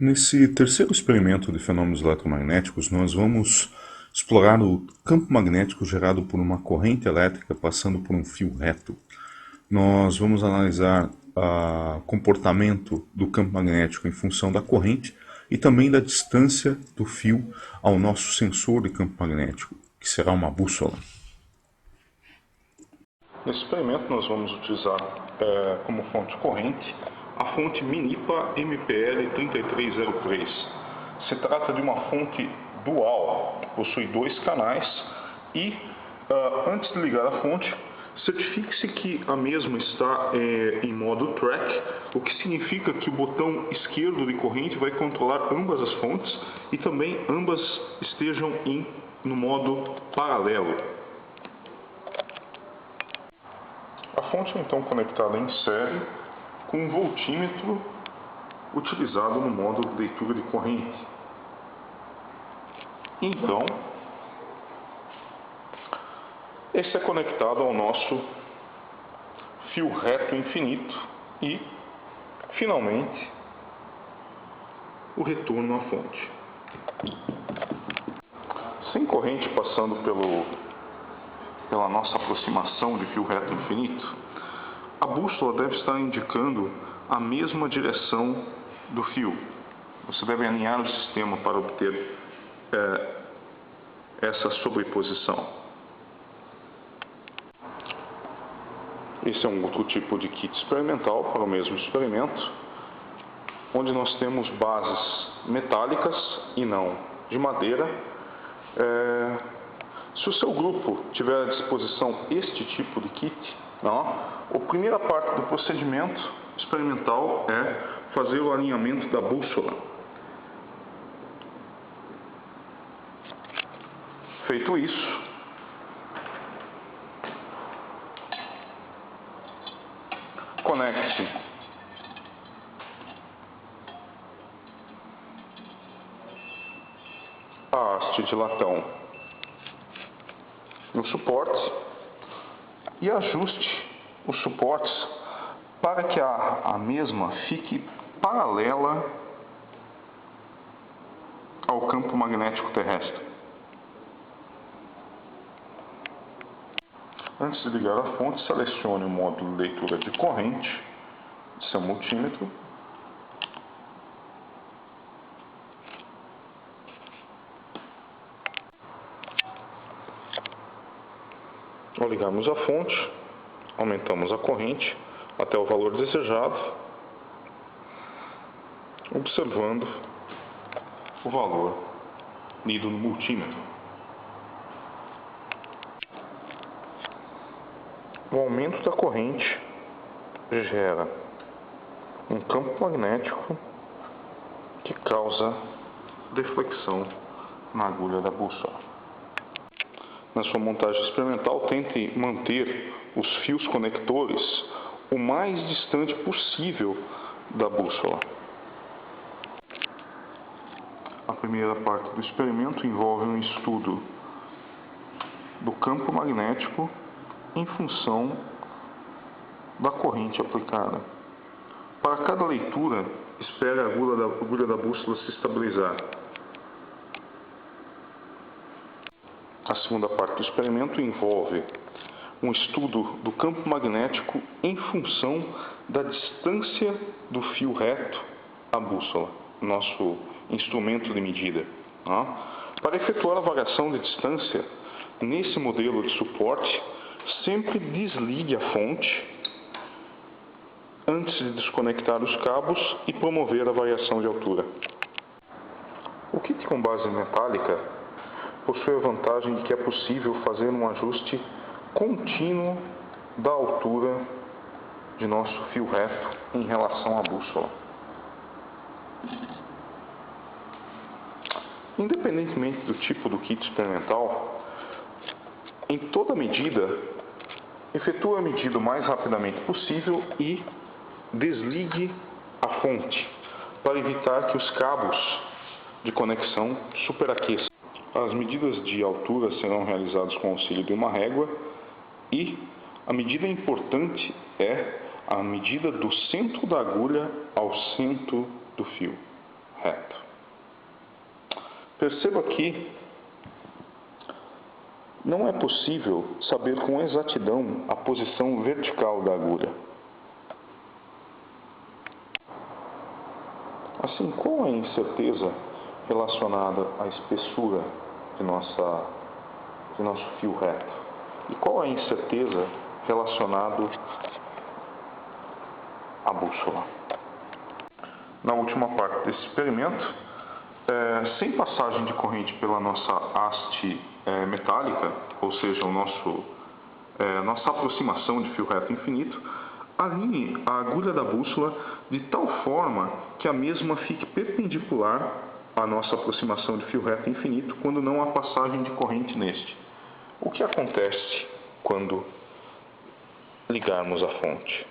Nesse terceiro experimento de fenômenos eletromagnéticos, nós vamos explorar o campo magnético gerado por uma corrente elétrica passando por um fio reto. Nós vamos analisar o comportamento do campo magnético em função da corrente e também da distância do fio ao nosso sensor de campo magnético, que será uma bússola. Nesse experimento nós vamos utilizar como fonte corrente a fonte Minipa MPL 3303. Se trata de uma fonte dual, que possui dois canais e, antes de ligar a fonte, certifique-se que a mesma está em modo track, o que significa que o botão esquerdo de corrente vai controlar ambas as fontes e também ambas estejam no modo paralelo. A fonte é então conectada em série com um voltímetro utilizado no modo de leitura de corrente. Então, esse é conectado ao nosso fio reto infinito e, finalmente, o retorno à fonte. Sem corrente passando pela nossa aproximação de fio reto infinito, a bússola deve estar indicando a mesma direção do fio. Você deve alinhar o sistema para obter essa sobreposição. Esse é um outro tipo de kit experimental para o mesmo experimento, onde nós temos bases metálicas e não de madeira. Se o seu grupo tiver à disposição este tipo de kit, a primeira parte do procedimento experimental é fazer o alinhamento da bússola. Feito isso, conecte a haste de latão no suporte e ajuste os suportes para que a mesma fique paralela ao campo magnético terrestre. Antes de ligar a fonte, selecione o módulo de leitura de corrente de seu multímetro. Ao ligarmos a fonte, aumentamos a corrente até o valor desejado, observando o valor lido no multímetro. O aumento da corrente gera um campo magnético que causa deflexão na agulha da bússola. Na sua montagem experimental, tente manter os fios conectores o mais distante possível da bússola. A primeira parte do experimento envolve um estudo do campo magnético em função da corrente aplicada. Para cada leitura, espere a agulha da bússola se estabilizar. A segunda parte do experimento envolve um estudo do campo magnético em função da distância do fio reto à bússola, nosso instrumento de medida. Para efetuar a variação de distância, nesse modelo de suporte, sempre desligue a fonte antes de desconectar os cabos e promover a variação de altura. O kit com base metálica possui a vantagem de que é possível fazer um ajuste contínuo da altura de nosso fio reto em relação à bússola. Independentemente do tipo do kit experimental, em toda medida, efetue a medida o mais rapidamente possível e desligue a fonte para evitar que os cabos de conexão superaqueçam. As medidas de altura serão realizadas com o auxílio de uma régua e a medida importante é a medida do centro da agulha ao centro do fio. reto. Perceba que não é possível saber com exatidão a posição vertical da agulha. Assim, qual é a incerteza relacionada à espessura de nosso fio reto? E qual é a incerteza relacionada à bússola? Na última parte desse experimento, sem passagem de corrente pela nossa haste metálica, ou seja, nossa aproximação de fio reto infinito, alinhe a agulha da bússola de tal forma que a mesma fique perpendicular à nossa aproximação de fio reto infinito quando não há passagem de corrente neste. O que acontece quando ligarmos a fonte?